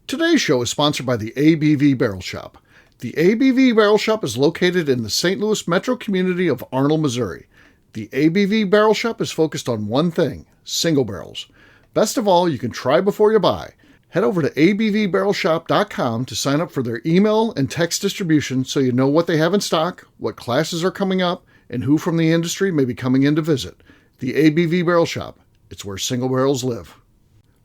Today's show is sponsored by the ABV Barrel Shop. The ABV Barrel Shop is located in the St. Louis metro community of Arnold, Missouri. The ABV Barrel Shop is focused on one thing, single barrels. Best of all, you can try before you buy. Head over to abvbarrelshop.com to sign up for their email and text distribution so you know what they have in stock, what classes are coming up, and who from the industry may be coming in to visit. The ABV Barrel Shop. It's where single barrels live.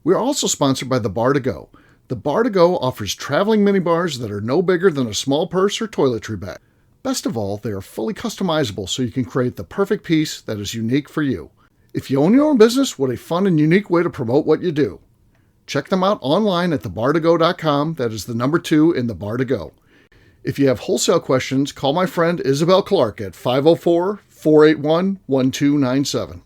We are also sponsored by the Bar to Go. The Bar to Go offers traveling minibars that are no bigger than a small purse or toiletry bag. Best of all, they are fully customizable so you can create the perfect piece that is unique for you. If you own your own business, what a fun and unique way to promote what you do. Check them out online at thebartogo.com. That is the number 2 in the Bar to Go. If you have wholesale questions, call my friend Isabel Clark at 504-481-1297.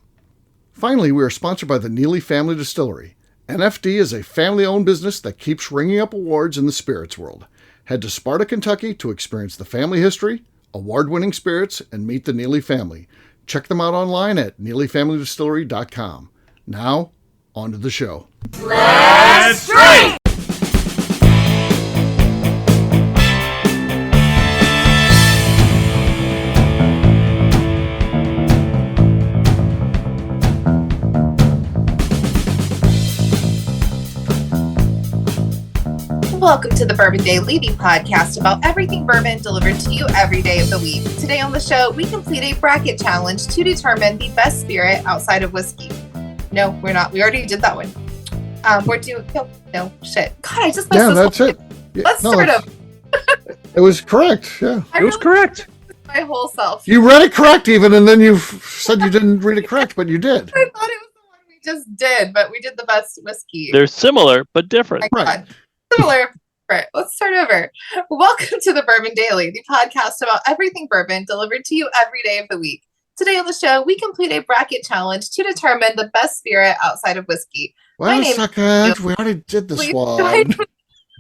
Finally, we are sponsored by the Neely Family Distillery. NFD is a family-owned business that keeps ringing up awards in the spirits world. Head to Sparta, Kentucky to experience the family history, award-winning spirits, and meet the Neely family. Check them out online at neelyfamilydistillery.com. Now, on to the show. Let's drink! Welcome to the Bourbon Daily, the podcast about everything bourbon delivered to you every day of the week. Today on the show, we complete a bracket challenge to determine the best spirit outside of whiskey. No, we're not. We already did that one. We're doing... No, shit. God, I just messed this up. Yeah, Let's start over. It was correct, yeah. It was correct. My whole self. You read it correct even, and then you said you didn't read it correct, but you did. I thought it was the one we just did, but we did the best whiskey. They're similar, but different. Oh my God. Similar. Right, let's start over. Welcome to the Bourbon Daily, the podcast about everything bourbon delivered to you every day of the week. Today on the show, we complete a bracket challenge to determine the best spirit outside of whiskey. Wait a second. We already did this one.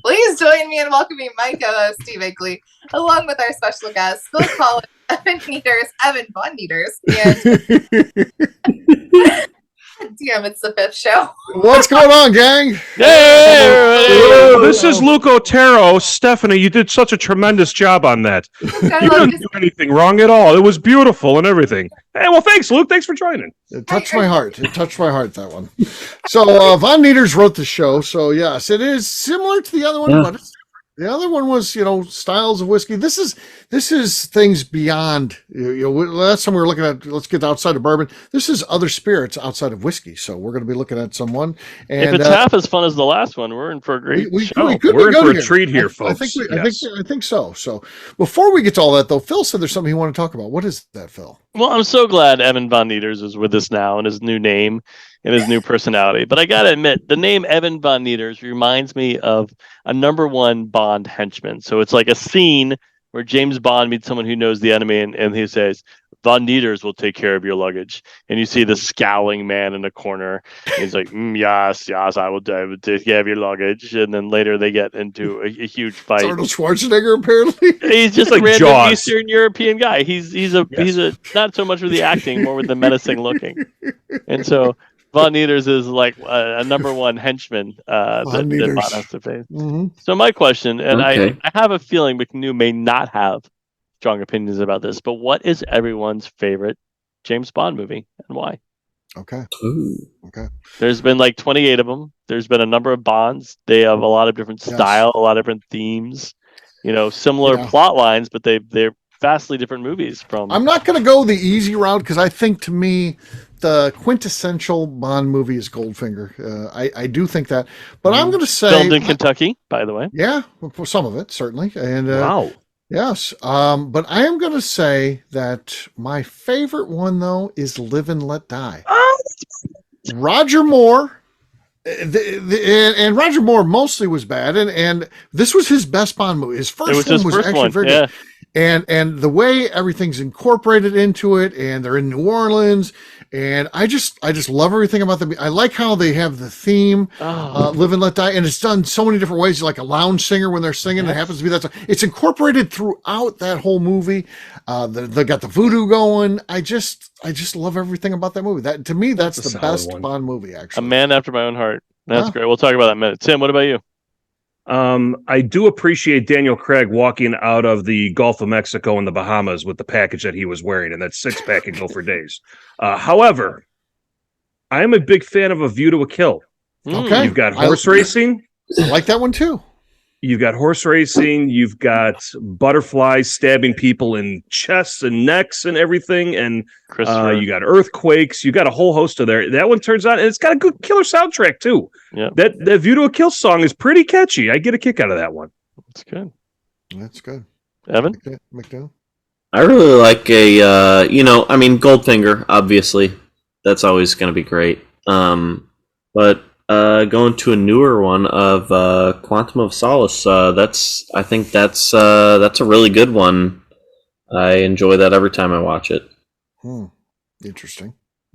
Please join me in welcoming my co-host, Steve Igley, along with our special guests, Bill Collins, Evan Von Nieters, and... Damn, it's the 5th show. What's going on, gang? Hey! This is Luke Otero. Stephanie, you did such a tremendous job on that. You didn't do anything wrong at all. It was beautiful and everything. Hey, well, thanks, Luke. Thanks for joining. It touched my heart. It touched my heart, that one. So, Von Nieters wrote the show. So, yes, it is similar to the other one, but the other one was, styles of whiskey. This is things beyond, last time we were looking at, let's get outside of bourbon. This is other spirits outside of whiskey. So we're going to be looking at someone. And, if it's half as fun as the last one, we're in for a great show. We're in for a treat here, folks. I think so. So before we get to all that, though, Phil said there's something you want to talk about. What is that, Phil? Well, I'm so glad Evan Von Nieters is with us now and his new name and his new personality. But I got to admit, the name Evan Von Nieters reminds me of a #1 Bond henchman. So it's like a scene where James Bond meets someone who knows the enemy and he says, Von Nieters will take care of your luggage. And you see the scowling man in the corner. He's like, yes, I will take care of your luggage. And then later they get into a huge fight. It's Arnold Schwarzenegger, apparently. He's just like random Jaws. Eastern European guy. He's a not so much with the acting, more with the menacing looking. And so Von Nieters is like a #1 henchman that Bond has to face. Mm-hmm. So my question, and I have a feeling McNew may not have strong opinions about this, but what is everyone's favorite James Bond movie and why? Okay. There's been like 28 of them. There's been a number of Bonds. They have a lot of different style, a lot of different themes, similar plot lines, but they're vastly different movies from... I'm not going to go the easy route because I think, to me, the quintessential Bond movie is Goldfinger. I do think that. But I'm going to say... Filmed in Kentucky, by the way. Yeah, for some of it, certainly. And wow. Yes. But I am going to say that my favorite one, though, is Live and Let Die. Roger Moore... and Roger Moore mostly was bad, and this was his best Bond movie. His first one was actually very good. And the way everything's incorporated into it, and they're in New Orleans, and I just love everything about them. I like how they have the theme, Live and Let Die, and it's done so many different ways. Like a lounge singer when they're singing, it happens to be that song. It's incorporated throughout that whole movie. They got the voodoo going. I just love everything about that movie. That, to me, that's the best Bond movie, actually. A man after my own heart. That's great. We'll talk about that in a minute. Tim, what about you? I do appreciate Daniel Craig walking out of the Gulf of Mexico and the Bahamas with the package that he was wearing, and that 6-pack can go for days. However, I am a big fan of A View to a Kill. Okay. You've got horse racing. I like that one too. You've got horse racing. You've got butterflies stabbing people in chests and necks and everything. And you got earthquakes. You got a whole host of there. That one turns out, and it's got a good killer soundtrack too. Yeah. That View to a Kill song is pretty catchy. I get a kick out of that one. That's good. That's good. Evan? McNew? I really like Goldfinger, obviously. That's always going to be great. But going to a newer one of Quantum of Solace, I think that's a really good one. I enjoy that every time I watch it. Interesting.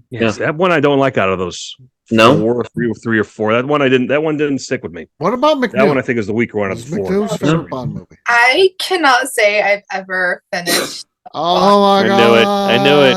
Yes, that one I don't like out of those. No, three or four. That one didn't stick with me. What about McNew? That one I think is the weaker one of the four. McNew's favorite Bond movie. I cannot say I've ever finished. Oh my god! I knew it.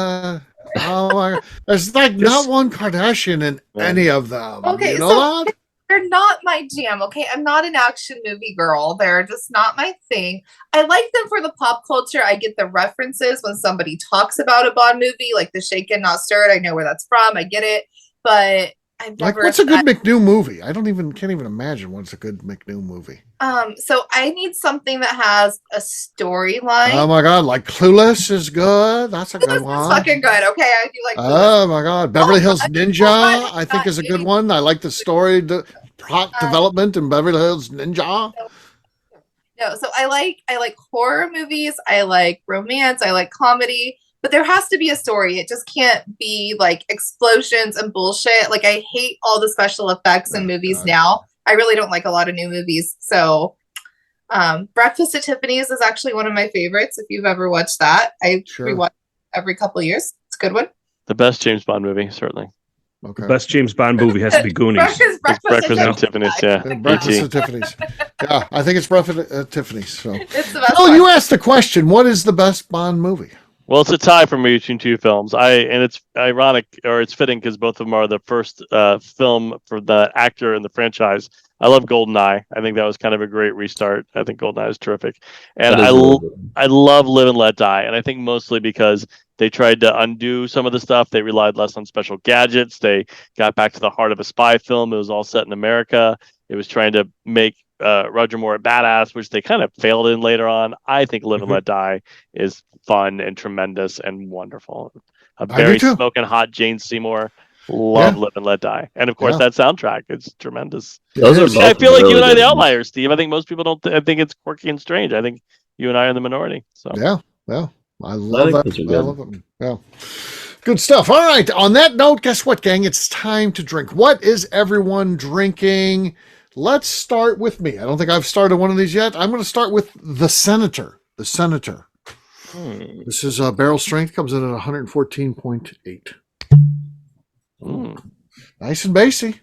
Oh my god! There's like not one Kardashian in any of them. Okay, you know that? They're not my jam. Okay, I'm not an action movie girl. They're just not my thing. I like them for the pop culture. I get the references when somebody talks about a Bond movie, like the Shaken Not Stirred. I know where that's from. I get it, but I've never. Like, what's a good McNew movie? I can't even imagine what's a good McNew movie. So I need something that has a storyline. Oh my god, like Clueless is good. That's a good one. It's fucking good. Okay, I do like. Oh my god, Beverly Hills Ninja, I think is a good one. I like the story, plot development in Beverly Hills Ninja. No, so I like horror movies. I like romance. I like comedy. But there has to be a story. It just can't be like explosions and bullshit. Like, I hate all the special effects in movies now. I really don't like a lot of new movies. So Breakfast at Tiffany's is actually one of my favorites. If you've ever watched that, I rewatch every couple of years. It's a good one. The best James Bond movie, certainly. Okay. The best James Bond movie has to be Goonies. Breakfast at Tiffany's, yeah. Breakfast at Tiffany's. Yeah, I think it's Breakfast at Tiffany's. So. It's the best Oh, one. you asked the question. What is the best Bond movie? Well, it's a tie for me between two films. And it's ironic, or it's fitting, because both of them are the first film for the actor in the franchise. I love GoldenEye. I think that was kind of a great restart. I think GoldenEye is terrific, and I love Live and Let Die. And I think mostly because they tried to undo some of the stuff. They relied less on special gadgets. They got back to the heart of a spy film. It was all set in America. It was trying to make Roger Moore a badass, which they kind of failed in later on. I think Live and Let Die is fun and tremendous and wonderful. A very smoking hot Jane Seymour. Love Live and Let Die. And of course that soundtrack is tremendous. Those are I feel like really you and I are good the outliers, Steve. I think most people don't I think it's quirky and strange. I think you and I are the minority. So yeah. I love that. I love it. Yeah. Good stuff. All right. On that note, guess what, gang? It's time to drink. What is everyone drinking? Let's start with me. I don't think I've started one of these yet. I'm going to start with the Senator. The Senator. This is barrel strength, comes in at 114.8. Nice and bassy.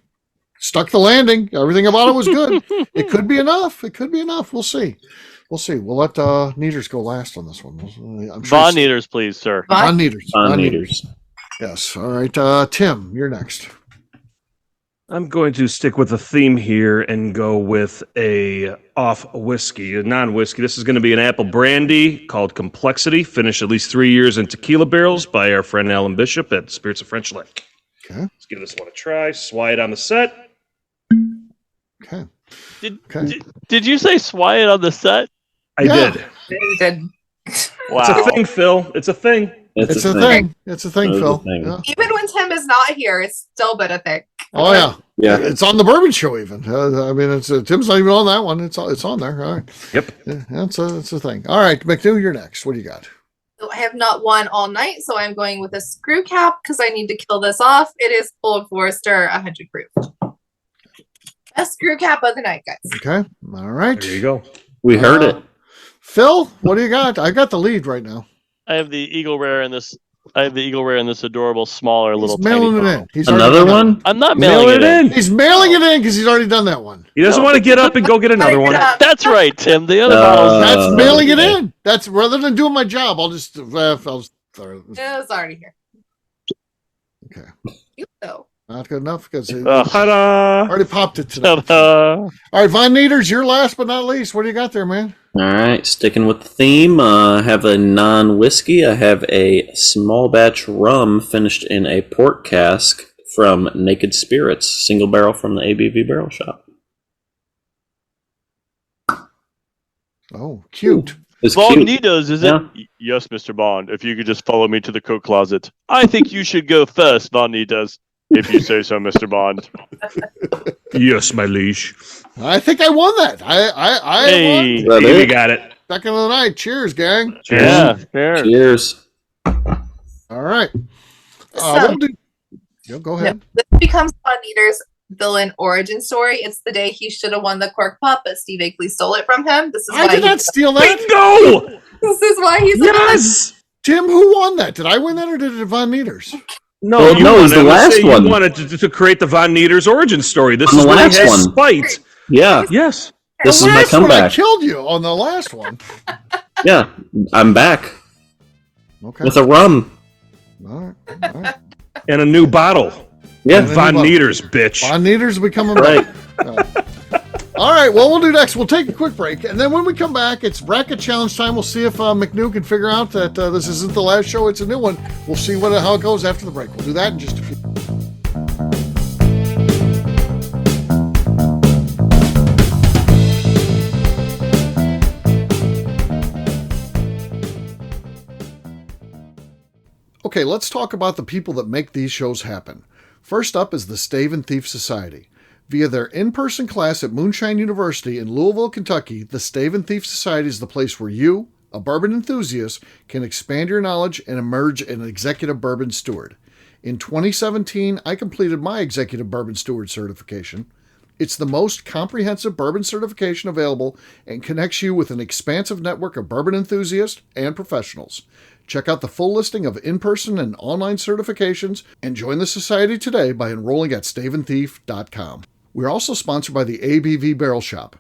Stuck the landing. Everything about it was good. It could be enough. We'll see. We'll let Neaters go last on this one. Von Neaters, please, sir. Von Neaters. Von Neaters. Yes. All right. Tim, you're next. I'm going to stick with the theme here and go with a whiskey, a non-whiskey. This is going to be an apple brandy called Complexity, finished at least 3 years in tequila barrels by our friend Alan Bishop at Spirits of French Lick. Okay. Let's give this one a try. Swai it on the set. Okay. Did you say swai it on the set? I did. You did. Wow. It's a thing, Phil. It's a thing. It's a thing. It's a thing, Phil. Yeah. Even when Tim is not here, it's still been a thing. Oh yeah. Yeah. It's on the Bourbon Show even. I mean, it's Tim's not even on that one. It's on there. All right. Yep. Yeah, it's a thing. All right, McNew, you're next. What do you got? So I have not won all night, so I'm going with a screw cap because I need to kill this off. It is Old Forester 100 proof. Best screw cap of the night, guys. Okay. All right. There you go. We heard it. Phil, what do you got? I got the lead right now. I have the Eagle Rare in this. Adorable, smaller, little He's mailing tiny it bottle. in. He's Another one? I'm not mailing it in. He's mailing it in because he's already done that one. He doesn't want to get up and go get another one. That's right, Tim. The other bottles. That's mailing it in. That's rather than doing my job. I'll just. It's already here. Okay. Cute though. Not good enough because it Ta-da! already popped it today. Ta-da. All right, Von Nieters, you're last but not least. What do you got there, man? All right, sticking with the theme, I have a non-whiskey. I have a small batch rum finished in a port cask from Naked Spirits, single barrel from the ABV Barrel Shop. Oh, cute. It's Von cute. Nieters, is Yeah. it? Yes, Mr. Bond. If you could just follow me to the coat closet. I think you should go first, Von Nieters. If you say so, Mr. Bond. Yes, my liege. I think I won that. I Hey. Is that Amy it? got it. won. Second of the night. Cheers, gang. Yeah, sure. Cheers. All right. So- We'll do... Yo, go ahead. This becomes Von Nieters' villain origin story. It's the day he should have won the cork pup, but Steve Akeley stole it from him. This is I why did not steal that. Bingo! This is why he's Yes! Tim, who won that? Did I win that or did it Von Nieters? No, Well, you no, it was wanted the to last say one. You wanted to create the Von Nieters origin story. This On is the when he last has one. spite. Yeah, Yes. this is my last one I comeback. killed you on the last one. Yeah, I'm back Okay. with a rum. All right. And a new bottle. Yeah, Von Nieters, bitch. Von Nieters will be coming right. back. All right, well, we'll do next. We'll take a quick break, and then when we come back, it's bracket challenge time. We'll see if McNew can figure out that this isn't the last show; it's a new one. We'll see how it goes after the break. We'll do that in just a few. Okay, let's talk about the people that make these shows happen. First up is the Stave and Thief Society. Via their in-person class at Moonshine University in Louisville, Kentucky, the Stave and Thief Society is the place where you, a bourbon enthusiast, can expand your knowledge and emerge an executive bourbon steward. In 2017, I completed my executive bourbon steward certification. It's the most comprehensive bourbon certification available and connects you with an expansive network of bourbon enthusiasts and professionals. Check out the full listing of in-person and online certifications and join the society today by enrolling at staveandthief.com. We're also sponsored by the ABV Barrel Shop.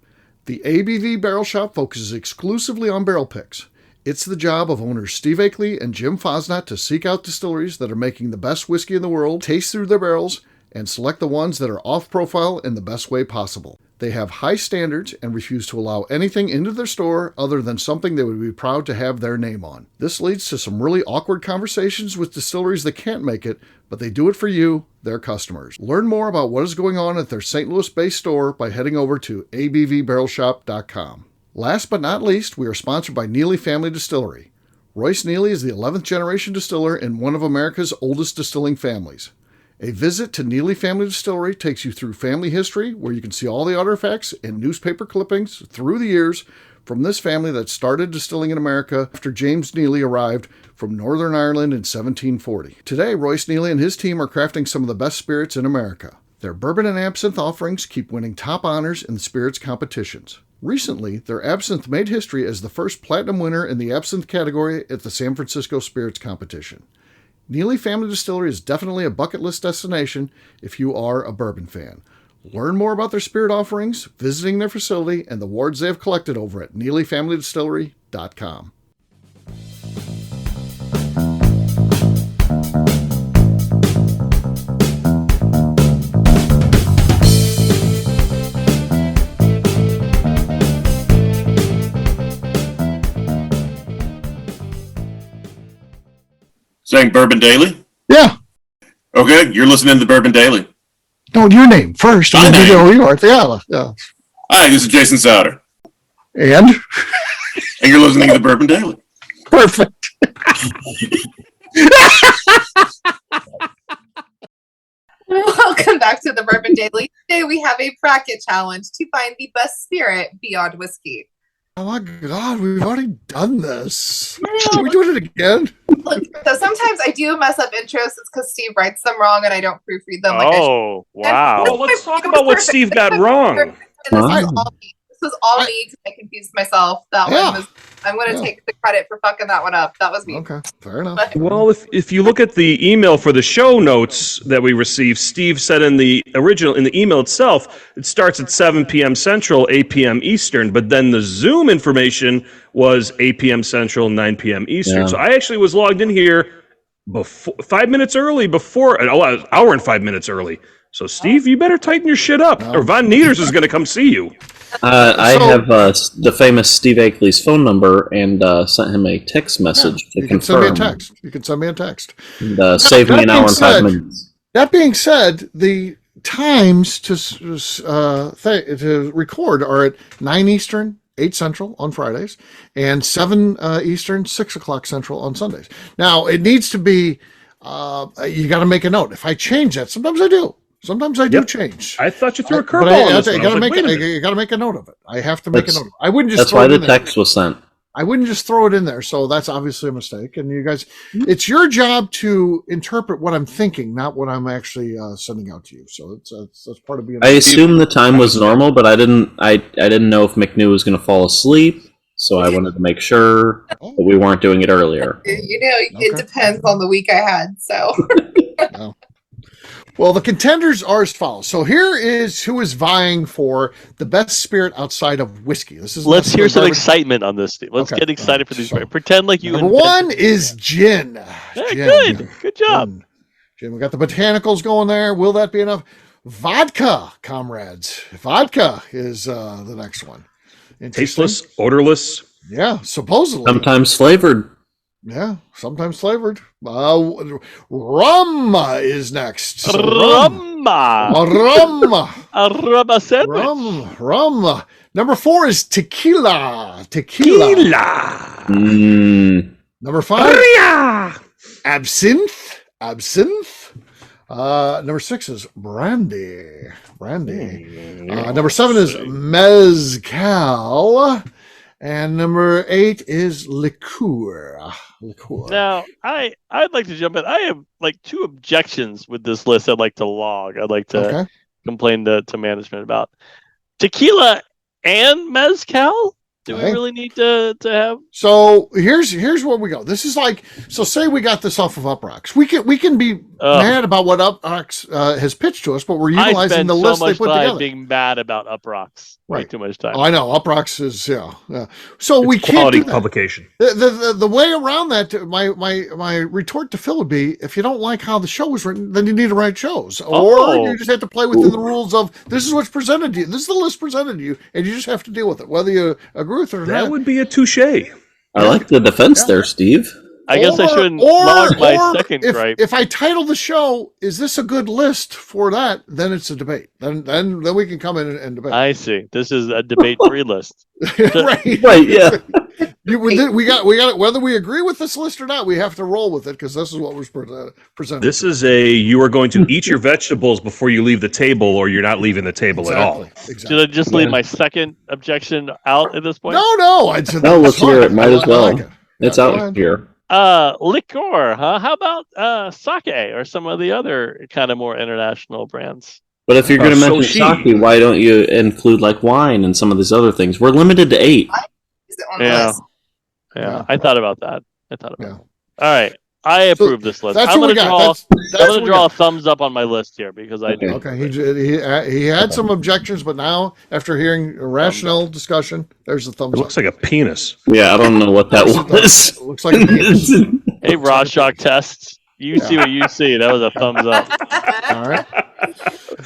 The ABV Barrel Shop focuses exclusively on barrel picks. It's the job of owners Steve Akeley and Jim Fosnot to seek out distilleries that are making the best whiskey in the world, taste through their barrels, and select the ones that are off-profile in the best way possible. They have high standards and refuse to allow anything into their store other than something they would be proud to have their name on. This leads to some really awkward conversations with distilleries that can't make it, but they do it for you, their customers. Learn more about what is going on at their St. Louis-based store by heading over to abvbarrelshop.com. Last but not least, we are sponsored by Neely Family Distillery. Royce Neely is the 11th generation distiller in one of America's oldest distilling families. A visit to Neely Family Distillery takes you through family history, where you can see all the artifacts and newspaper clippings through the years from this family that started distilling in America after James Neely arrived from Northern Ireland in 1740. Today, Royce Neely and his team are crafting some of the best spirits in America. Their bourbon and absinthe offerings keep winning top honors in the spirits competitions. Recently, their absinthe made history as the first platinum winner in the absinthe category at the San Francisco Spirits Competition. Neely Family Distillery is definitely a bucket list destination if you are a bourbon fan. Learn more about their spirit offerings, visiting their facility, and the awards they have collected over at NeelyFamilyDistillery.com. Saying Bourbon Daily? Yeah. Okay, you're listening to the Bourbon Daily. No, your name first. My name? You are. Yeah. Hi, this is Jason Souter, And? and you're listening to the Bourbon Daily. Perfect. Welcome back to the Bourbon Daily. Today we have a bracket challenge to find the best spirit beyond whiskey. Oh my God, we've already done this. I Are know. we doing it again? Look, so sometimes I do mess up intros. It's because Steve writes them wrong and I don't proofread them. Like I should. Oh, wow. Well, let's talk about what Steve got wrong. And this Right. was all me. This was all me because I confused myself. That Yeah. one was. I'm going to Yeah. take the credit for fucking that one up. That was me. Okay, fair enough. But Well, if you look at the email for the show notes that we received, Steve said in the email itself, it starts at 7 p.m. Central, 8 p.m. Eastern, but then the Zoom information was 8 p.m. Central, 9 p.m. Eastern. Yeah. So I actually was logged in here before 5 minutes early before an hour and 5 minutes early. So Steve, you better tighten your shit up, or Von Nieters is going to come see you. I have the famous Steve Akeley's phone number and sent him a text message to you can confirm. You can send me a text. And, save me an hour and 5 minutes. That being said, the times to record are at 9 Eastern, 8 Central on Fridays, and 7 Eastern, 6 o'clock Central on Sundays. Now, it needs to be, you got to make a note. If I change that, sometimes I do. Sometimes I do change. I thought you threw a curveball on this one. You got to make a note of it. I have to make a note of it. I wouldn't just That's throw why it in the there. text was sent. I wouldn't just throw it in there. So that's obviously a mistake. And you guys, it's your job to interpret what I'm thinking, not what I'm actually sending out to you. So that's part of being. I assumed the time was normal, but I didn't know if McNew was going to fall asleep, so I wanted to make sure that we weren't doing it earlier. It depends on the week I had. So. No. Well, the contenders are as follows. So here is who is vying for the best spirit outside of whiskey. Let's hear some excitement on this, Steve. Let's get excited for these. Pretend like you. Number one is gin. Gin. Good job. Gin. We got the botanicals going there. Will that be enough? Vodka, comrades. Vodka is the next one. Tasteless, odorless. Yeah, supposedly. Sometimes flavored. Yeah, sometimes flavored. Rum is next. So rum. A rum sandwich. Rum. Number 4 is tequila. Number 5, absinthe. Number 6 is brandy. Number 7 is mezcal. And number 8 is liqueur. Now, I'd like to jump in. I have like 2 objections with this list I'd like to log. I'd like to complain to management about. Tequila and mezcal? Do we really need to have? So here's where we go. This is like, so say we got this off of Uprocks. We can be mad about what Uprocks has pitched to us, but we're utilizing the list they put together. Being mad about Uprocks. Way too much time. I know Uprocks is So it's we can't quality do that. publication. The way around that, my retort to Phil would be: if you don't like how the show was written, then you need to write shows, or you just have to play within the rules of this is what's presented to you. This is the list presented to you, and you just have to deal with it, whether you agree with it or not. That would be a touche. I like the defense there, Steve. I guess I shouldn't log my second gripe. If I title the show, "Is this a good list for that?" Then it's a debate. Then we can come in and debate. I see. This is a debate-free list. Right. Yeah. We got it. Whether we agree with this list or not, we have to roll with it because this is what was presented. This is you are going to eat your vegetables before you leave the table, or you're not leaving the table at all. Exactly. Should I just leave my second objection out at this point? No. No, let's hear it. Might as well. It's out ahead. here. Liqueur, huh? How about sake or some of the other kind of more international brands? But if you're going to mention sake, why don't you include like wine and some of these other things? We're limited to 8. Yeah. I thought about that. All right. I approve this list. I'm going to draw a thumbs up on my list here because I do. Okay. He had some objections, but now after hearing a rational discussion, there's a thumbs up. It looks like a penis. Yeah, I don't know what that was. It looks like a penis. Hey, Rorschach tests. You see what you see. That was a thumbs up.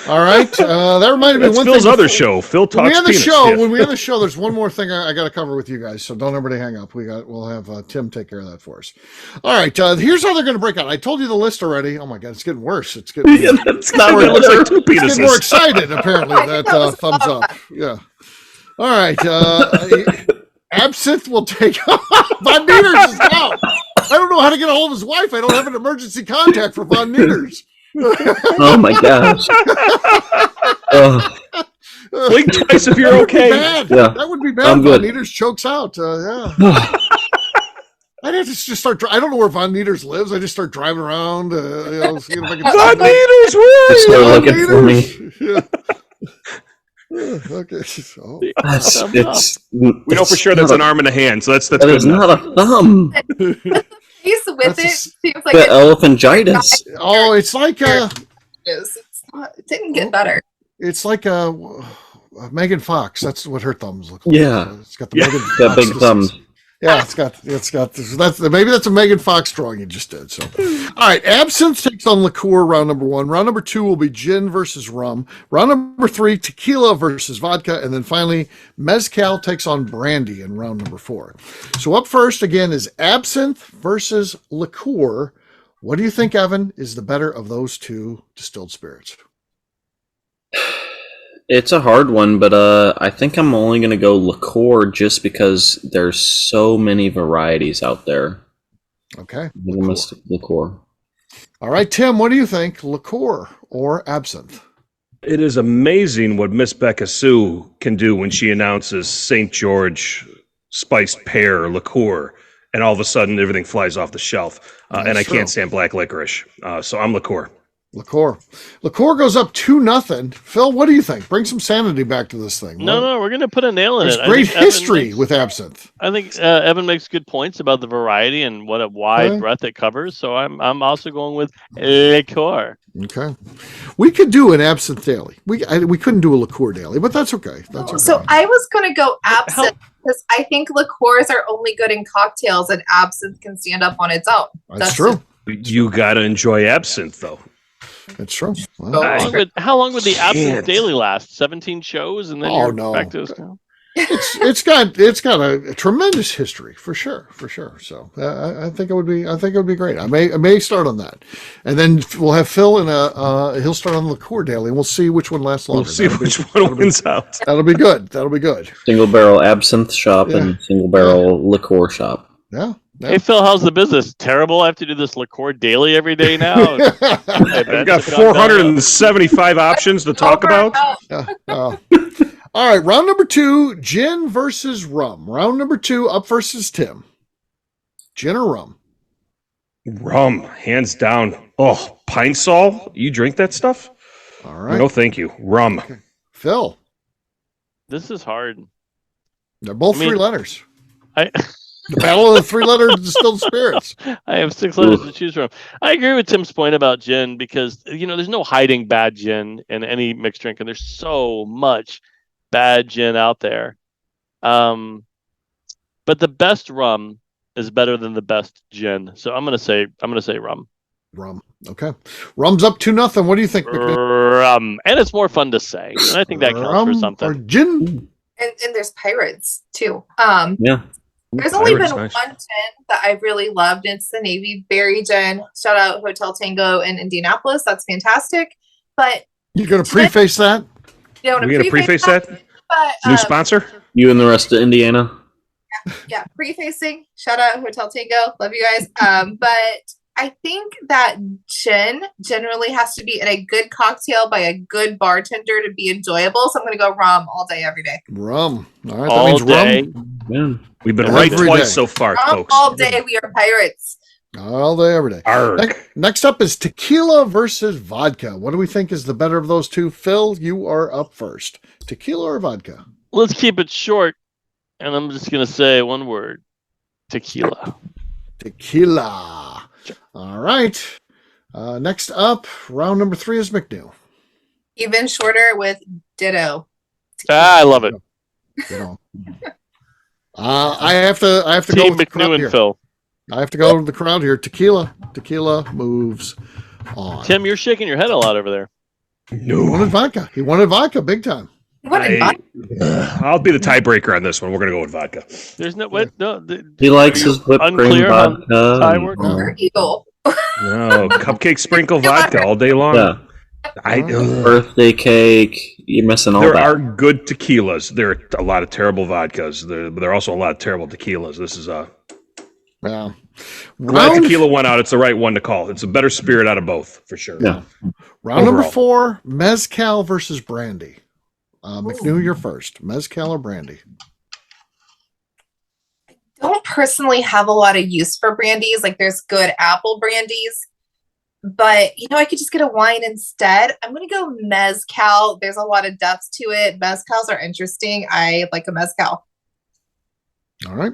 All right. That reminded me of one Phil's thing. other show. Phil talks When we penis. end the show, there's one more thing I got to cover with you guys. So don't everybody hang up. We'll have Tim take care of that for us. All right. Here's how they're going to break out. I told you the list already. Oh my God, it's getting worse. It's getting. That's not It looks like 2 getting penises. more excited. Apparently, that thumbs up. Yeah. All right. Absinthe will take. Von Nieters is out. I don't know how to get a hold of his wife. I don't have an emergency contact for Von Nieters. Oh my gosh. Blink twice if you're okay. Yeah, that would be bad. I'm Von good. Nieters chokes out. Yeah. I'd have to just start. I don't know where Von Nieters lives. I just start driving around. Seeing if I can Von Nieters, where are you? Start looking for me. Yeah. Okay. So. We know for sure that's an arm and a hand, so that's that good is enough. not a thumb. He's with it. Seems like The it elephantitis. Oh, it's like is. It didn't get better. it's like Megan Fox. That's what her thumbs look like. Yeah. It's got the Megan Got Fox big disease. thumbs. Yeah, it's got that's maybe that's a Megan Fox drawing you just did. So, all right, absinthe takes on liqueur round number 1. Round number 2 will be gin versus rum. Round number 3, tequila versus vodka, and then finally mezcal takes on brandy in round number 4. So up first again is absinthe versus liqueur. What do you think, Evan, is the better of those two distilled spirits? It's a hard one, but I think I'm only going to go liqueur just because there's so many varieties out there. Okay. Liqueur. All right, Tim, what do you think? Liqueur or absinthe? It is amazing what Miss Becca Sue can do when she announces St. George spiced pear liqueur, and all of a sudden everything flies off the shelf. And I can't stand black licorice, so I'm liqueur. Liqueur goes up 2-0. Phil, what do you think? Bring some sanity back to this thing. No, we're going to put a nail in There's it. great history with absinthe. I think Evan makes good points about the variety and what a wide breadth it covers. So I'm also going with liqueur. Okay, we could do an absinthe daily. We couldn't do a liqueur daily, but that's okay. That's okay. So I was going to go absinthe because I think liqueurs are only good in cocktails, and absinthe can stand up on its own. That's true. You got to enjoy absinthe, though. That's true. Well, How long would the absinthe daily last? 17 shows, and then back to it's got a tremendous history for sure. So I think it would be great. I may start on that, and then we'll have Phil and he'll start on the liqueur daily, and we'll see which one lasts longer. We'll see which one wins out. That'll be good. Single barrel absinthe shop and single barrel liqueur shop. Yeah. Hey Phil, how's the business? Terrible. I have to do this liqueur daily every day now. I've got 475 options to talk about. All right, round number 2, gin versus rum. Round number 2, up first is Tim. Gin or rum? Rum, hands down. Oh, Pine Sol? You drink that stuff? All right. No, thank you. Rum. Okay. Phil? This is hard. They're both 3 letters. The battle of the 3-letter distilled spirits. I have 6 letters to choose from. I agree with Tim's point about gin because, there's no hiding bad gin in any mixed drink, and there's so much bad gin out there. But the best rum is better than the best gin. So I'm gonna say rum. Rum. Okay. Rum's up 2-0. What do you think, McNew? Rum. And it's more fun to say. And I think that counts for something. Or gin. And there's pirates too. Yeah. There's only been one gin that I really loved. It's the Navy Berry Gin. Shout out Hotel Tango in Indianapolis. That's fantastic. But you're going to preface that? We're going to preface that? But, new sponsor? You and the rest of Indiana? Yeah, prefacing. Shout out Hotel Tango. Love you guys. But I think that gin generally has to be in a good cocktail by a good bartender to be enjoyable. So I'm going to go rum all day, every day. Rum. All right. All that means day. Rum. Yeah. We've been right twice so far, folks. All day. We are pirates. All day, every day. Next up is tequila versus vodka. What do we think is the better of those two? Phil, you are up first. Tequila or vodka? Let's keep it short. And I'm just going to say one word. Tequila. Tequila. All right. Next up, round number 3 is McNew. Even shorter with ditto. I love it. I have to Team go with McNew and here. Phil. I have to go with the crowd here. Tequila moves on. Tim, you're shaking your head a lot over there. He wanted vodka. He wanted vodka big time. I'll be the tiebreaker on this one. We're going to go with vodka. There's no what? No. He likes his whipped cream vodka. Eagle. No, cupcake sprinkle vodka all day long. Yeah. Birthday cake. You're missing all there that. There are good tequilas. There are a lot of terrible vodkas. But there are also a lot of terrible tequilas. This is yeah. Glad tequila went out. It's the right one to call. It's a better spirit out of both, for sure. Yeah. Round number 4, mezcal versus brandy. McNew, you're first. Mezcal or brandy? I don't personally have a lot of use for brandies. Like there's good apple brandies. But, I could just get a wine instead. I'm going to go mezcal. There's a lot of depth to it. Mezcals are interesting. I like a mezcal. All right.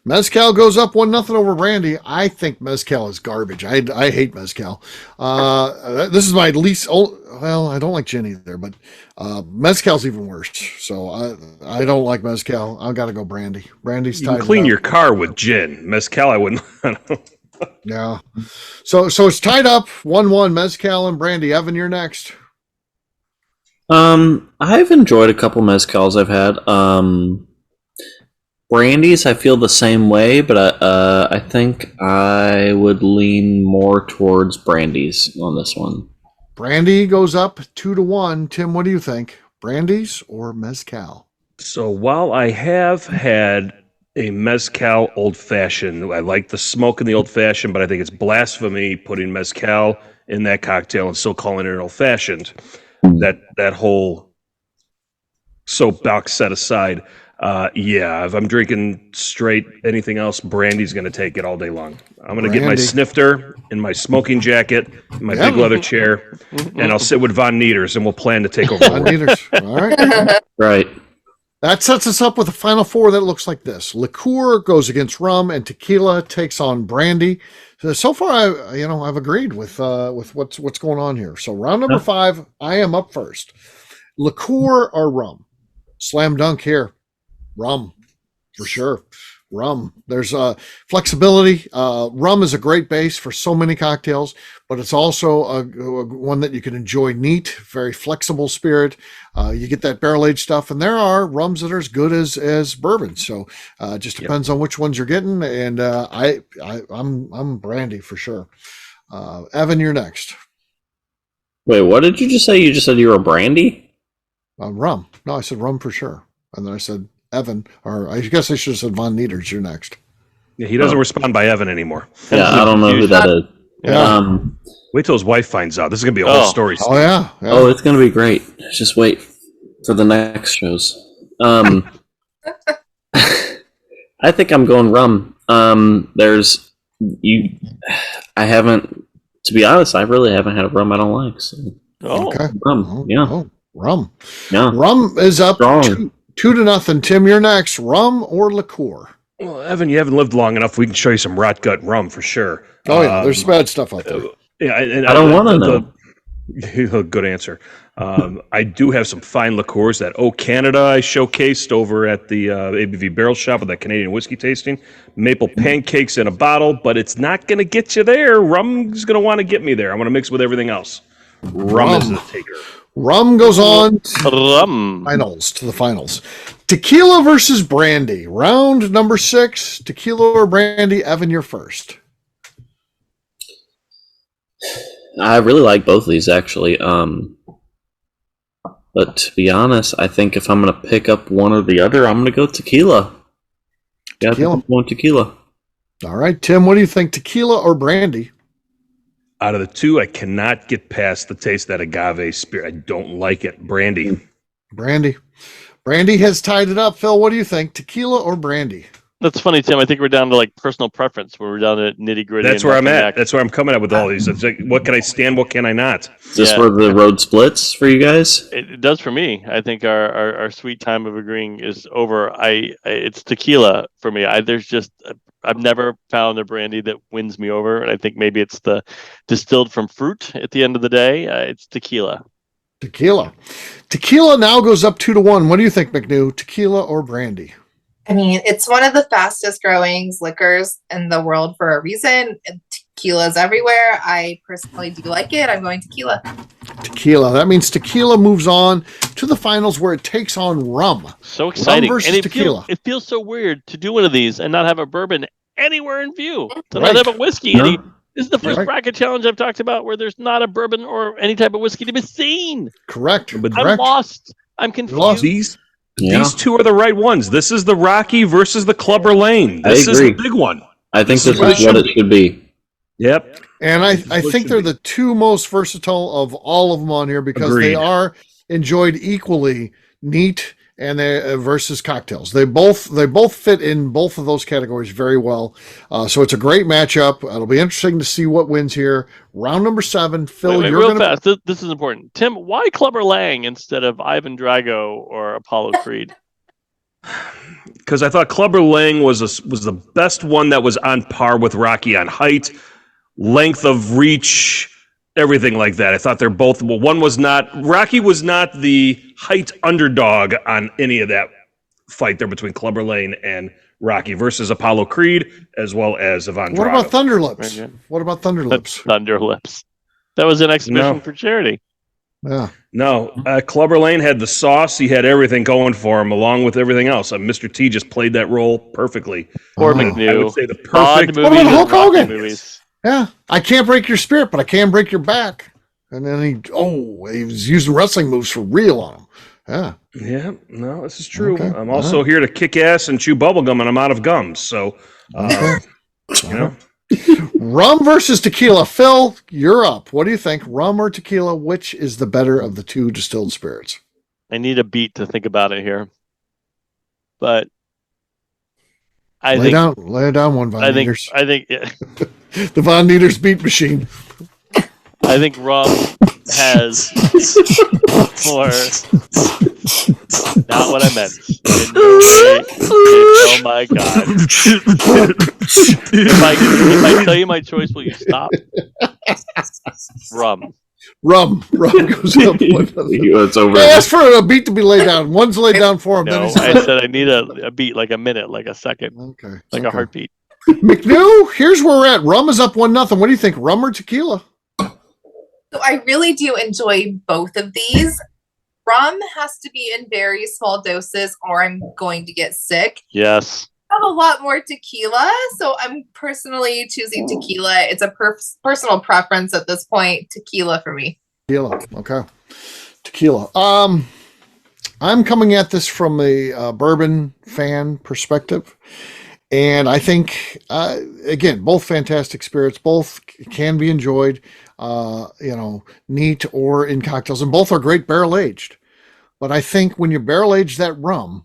Mezcal goes up 1-0 over Brandy. I think Mezcal is garbage. I hate Mezcal. This is my least. Well, I don't like gin either, but Mezcal's even worse. So I don't like Mezcal. I've got to go Brandy. Brandy's You tied. can clean your car with gin. Mezcal, I wouldn't. Yeah. So it's tied up 1-1. Mezcal and Brandy. Evan, you're next. I've enjoyed a couple mezcals I've had. Brandies, I feel the same way, but I think I would lean more towards brandies on this one. Brandy goes up 2-1. Tim, what do you think? Brandies or Mezcal? So while I have had a mezcal old fashioned, I like the smoke in the old fashioned, but I think it's blasphemy putting mezcal in that cocktail and still calling it an old fashioned. That whole soapbox set aside. If I'm drinking straight anything else, brandy's going to take it all day long. I'm going to get my snifter in my smoking jacket, in my big leather chair, and I'll sit with Von Nieters, and we'll plan to take over. Von Nieters. All right. Right. That sets us up with a final four that looks like this. Liqueur goes against rum, and tequila takes on brandy. So far, I've agreed with what's going on here. So round number 5, I am up first. Liqueur or rum? Slam dunk here. Rum, for sure. Rum. There's flexibility. Rum is a great base for so many cocktails, but it's also a one that you can enjoy neat, very flexible spirit. You get that barrel-aged stuff, and there are rums that are as good as bourbon. So it just depends on which ones you're getting. And I'm brandy for sure. Evan, you're next. Wait, what did you just say? You just said you were a brandy? Rum. No, I said rum for sure. And then I said Evan, or I guess I should have said Von Nieters. You're next. Yeah, he doesn't respond by Evan anymore. Yeah, I don't know who that is. Yeah. Wait till his wife finds out. This is going to be a whole story. Oh, yeah. Oh, it's going to be great. Just wait for the next shows. I think I'm going rum. I haven't, to be honest, I really haven't had a rum I don't like. So. Okay. Rum, yeah. Rum. Yeah. Rum is up Strong. 2-0. Tim, you're next. Rum or liqueur? Well, Evan, you haven't lived long enough. We can show you some rot gut rum for sure. Oh, yeah. There's bad stuff out there. Yeah, and I don't want to know. Good answer. I do have some fine liqueurs. That Canada I showcased over at the ABV Barrel Shop with that Canadian whiskey tasting. Maple pancakes in a bottle, but it's not going to get you there. Rum's going to want to get me there. I want to mix with everything else. Rum is the taker. Rum goes on to Rum. the finals. Tequila versus brandy. Round number 6. Tequila or brandy? Evan, you're first. I really like both of these, actually. But to be honest, I think if I'm going to pick up one or the other, I'm going to go tequila. Yeah, Tequila. I'm going tequila. All right, Tim, what do you think? Tequila or brandy? Out of the two, I cannot get past the taste of that agave spirit. I don't like it. Brandy. Brandy. Brandy has tied it up. Phil, what do you think? Tequila or brandy? That's funny, Tim. I think we're down to like personal preference, where we're down to nitty gritty. That's where I'm at. That's where I'm coming at with all these. It's like, what can I stand? What can I not? Is this where the road splits for you guys? It does for me. I think our sweet time of agreeing is over. It's tequila for me. I've never found a brandy that wins me over, and I think maybe it's the distilled from fruit at the end of the day. It's tequila. Tequila. Tequila now goes up 2-1. What do you think, McNew? Tequila or brandy? I mean, it's one of the fastest growing liquors in the world for a reason. Tequila's everywhere. I personally do like it. I'm going tequila. Tequila. That means tequila moves on to the finals where it takes on rum. So exciting. Rum versus tequila. It feels so weird to do one of these and not have a bourbon anywhere in view. To Right. not have a whiskey. Yeah. This is the first Right. bracket challenge I've talked about where there's not a bourbon or any type of whiskey to be seen. Correct. But I'm lost. I'm confused. These two are the right ones. This is the Rocky versus the Clubber Lane. This is agree. the big one. I think this what is what it should be. Yep. And I what think should they're be. the two most versatile of all of them on here because Agreed. they are enjoyed equally neat and they versus cocktails. They both fit in both of those categories very well. So it's a great matchup. It'll be interesting to see what wins here. Round number 7. Phil, Wait, you're real going to fast. This is important. Tim, why Clubber Lang instead of Ivan Drago or Apollo Creed? because I thought Clubber Lang was the best one that was on par with Rocky on height, length of reach, everything like that. I thought they're both. Well, Rocky was not the height underdog on any of that fight there between Clubber Lang and Rocky versus Apollo Creed as well as Ivan Drago. What about Thunderlips? What about Thunderlips? Thunderlips. That was an exhibition for charity. Yeah. No, Clubber Lang had the sauce. He had everything going for him, along with everything else. Mr. T just played that role perfectly. Poor McNew. I would say the Bond perfect. What about Hulk Hogan? Movies. Yeah. I can't break your spirit, but I can break your back. And then he was using wrestling moves for real on him. Yeah. Yeah, no, this is true. Okay. I'm also here to kick ass and chew bubblegum, and I'm out of gums. So, you know. Rum versus tequila. Phil, you're up. What do you think? Rum or tequila? Which is the better of the two distilled spirits? I need a beat to think about it here. But lay it down one, Von Nieters. I think The Von Nieters beat machine. I think rum has more. Not what I meant. In no way. Oh my god! If I tell you my choice, will you stop? Rum. Rum goes up. It's over. I asked for a beat to be laid down. One's laid down for him. No, then I said I need a beat, like a minute, like a second, okay, like a heartbeat. McNew, here's where we're at. Rum is up 1-0. What do you think? Rum or tequila? So I really do enjoy both of these. Rum has to be in very small doses or I'm going to get sick. Yes. I have a lot more tequila, so I'm personally choosing tequila. It's a personal preference at this point. Tequila for me. Tequila. Okay. Tequila. I'm coming at this from a bourbon fan perspective. And I think, again, both fantastic spirits, both can be enjoyed, neat or in cocktails, and both are great barrel aged. But I think when you barrel age that rum,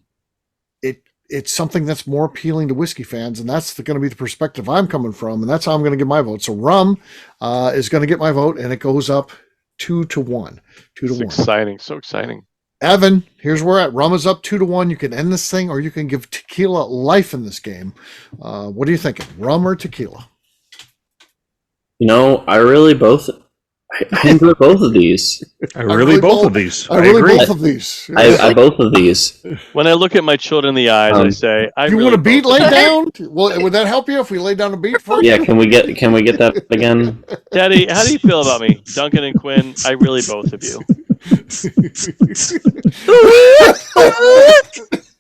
it's something that's more appealing to whiskey fans, and that's going to be the perspective I'm coming from, and that's how I'm going to give my vote. So rum is going to get my vote, and it goes up 2-1. 2-1. Exciting, so exciting. Evan, here's where we're at. Rum is up 2-1. You can end this thing, or you can give tequila life in this game. What are you thinking? Rum or tequila? I really I enjoy both of these. I really both of these. I agree. Both of these. I both of these. When I look at my children in the eyes, I say, you want a beat laid down? Well, would that help you if we laid down a beat first? Yeah, can we get that again? Daddy, how do you feel about me? Duncan and Quinn, I really both of you.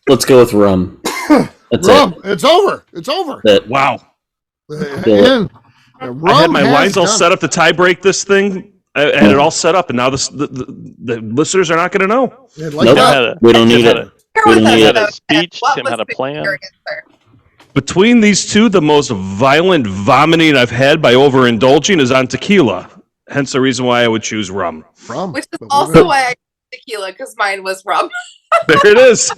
Let's go with rum. That's rum. it. It's over. It's over. Wow. And I had my lines all set up to tie break this thing. I had it all set up, and now the listeners are not going to know. Nope. We don't need it. Tim had a speech. Tim had a plan. Between these two, the most violent vomiting I've had by overindulging is on tequila. Hence the reason why I would choose rum. Which is also why I chose tequila, because mine was rum. There it is.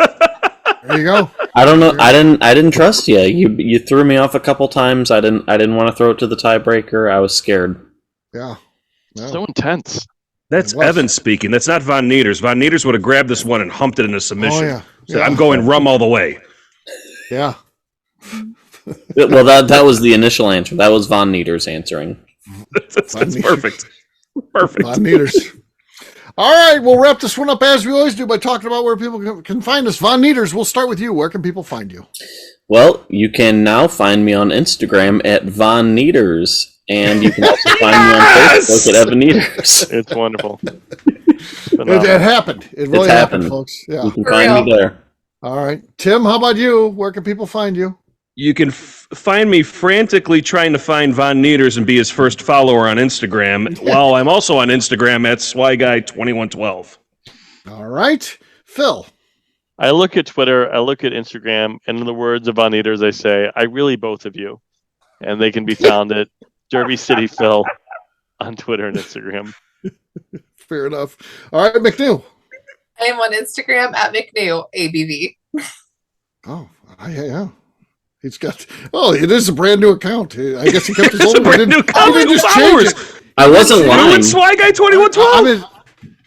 There you go. I don't know. I didn't trust you. You threw me off a couple times. I didn't want to throw it to the tiebreaker. I was scared. Yeah. No. So intense. That's Evan speaking. That's not Von Nieters. Von Nieters would have grabbed this one and humped it into submission. Oh, yeah. Said, I'm going rum all the way. Yeah. Well, that was the initial answer. That was Von Nieters answering. That's perfect. Perfect. Von Nieters. All right, we'll wrap this one up as we always do by talking about where people can find us. Von Nieters, we'll start with you. Where can people find you? Well, you can now find me on Instagram at Von Nieters, and you can also find me on Facebook at Evan Nieters. It's wonderful. It happened. It really happened, folks. Yeah. You can find me there. All right. Tim, how about you? Where can people find you? You can find me frantically trying to find Von Nieters and be his first follower on Instagram, while I'm also on Instagram at SwyGuy2112. All right. Phil. I look at Twitter, I look at Instagram, and in the words of Von Nieters, I say, I really both of you. And they can be found at Derby City Phil on Twitter and Instagram. Fair enough. All right, McNew. I am on Instagram at McNew, ABV. Oh, yeah. He's got. Oh, it is a brand new account. I guess he kept his old It's a brand new account. He didn't just change it. I wasn't lying. SwyGuy2112.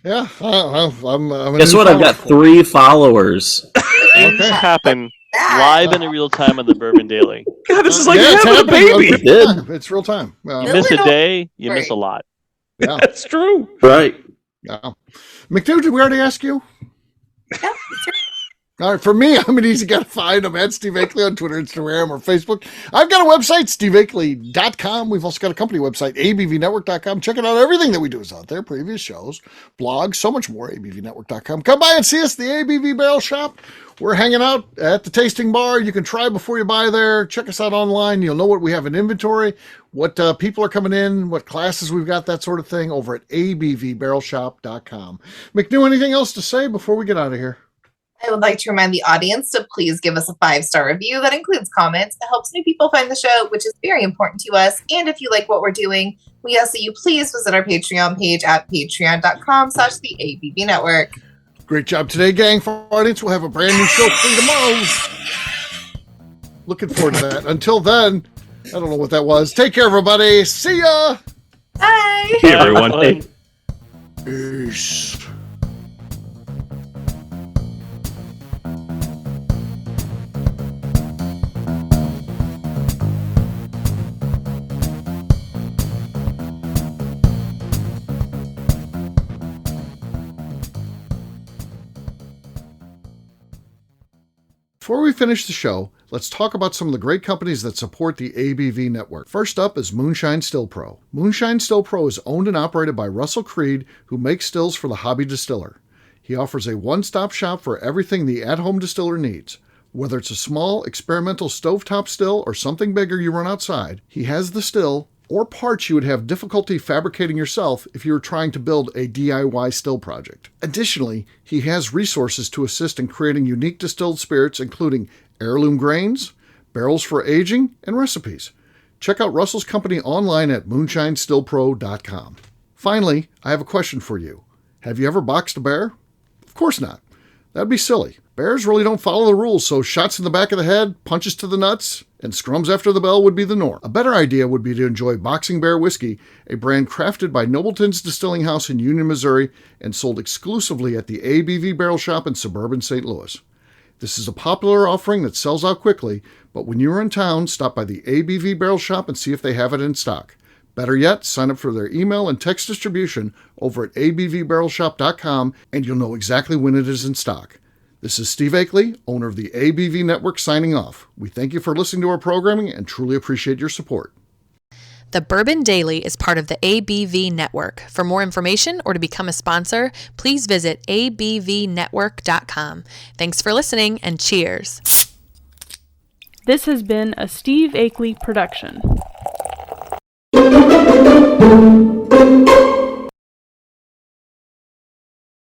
Yeah. I'm Guess what? I've got 3 followers. Things happen. live in real time on the Bourbon Daily. God, this is like it's having a happening. baby. It's real time. Well, You miss a day, you miss a lot. yeah. That's true. Right. Yeah. McNew, did we already ask you? Yeah. All right, for me, I'm an easy guy to find. I'm at Steve Akeley on Twitter, Instagram, or Facebook. I've got a website, steveakeley.com. We've also got a company website, abvnetwork.com. Check it out. Everything that we do is out there. Previous shows, blogs, so much more, abvnetwork.com. Come by and see us, the ABV Barrel Shop. We're hanging out at the tasting bar. You can try before you buy there. Check us out online. You'll know what we have in inventory, what people are coming in, what classes we've got, that sort of thing, over at abvbarrelshop.com. McNew, anything else to say before we get out of here? I would like to remind the audience to please give us a 5-star review that includes comments. It helps new people find the show, which is very important to us. And if you like what we're doing, we ask that you please visit our Patreon page at patreon.com/the ABV Network. Great job today, gang. For our audience, we'll have a brand new show for you tomorrow. Looking forward to that. Until then, I don't know what that was. Take care, everybody. See ya. Bye. Hey, everyone. Peace. Before we finish the show, let's talk about some of the great companies that support the ABV network. First up is Moonshine Still Pro. Moonshine Still Pro is owned and operated by Russell Creed, who makes stills for the hobby distiller. He offers a one-stop shop for everything the at-home distiller needs. Whether it's a small, experimental stovetop still or something bigger you run outside, he has the still or parts you would have difficulty fabricating yourself if you were trying to build a DIY still project. Additionally, he has resources to assist in creating unique distilled spirits, including heirloom grains, barrels for aging, and recipes. Check out Russell's company online at moonshinestillpro.com. Finally, I have a question for you. Have you ever boxed a bear? Of course not. That'd be silly. Bears really don't follow the rules, so shots in the back of the head, punches to the nuts, and scrums after the bell would be the norm. A better idea would be to enjoy Boxing Bear Whiskey, a brand crafted by Nobleton's Distilling House in Union, Missouri, and sold exclusively at the ABV Barrel Shop in suburban St. Louis. This is a popular offering that sells out quickly, but when you are in town, stop by the ABV Barrel Shop and see if they have it in stock. Better yet, sign up for their email and text distribution over at abvbarrelshop.com and you'll know exactly when it is in stock. This is Steve Akeley, owner of the ABV Network, signing off. We thank you for listening to our programming and truly appreciate your support. The Bourbon Daily is part of the ABV Network. For more information or to become a sponsor, please visit abvnetwork.com. Thanks for listening and cheers. This has been a Steve Akeley production.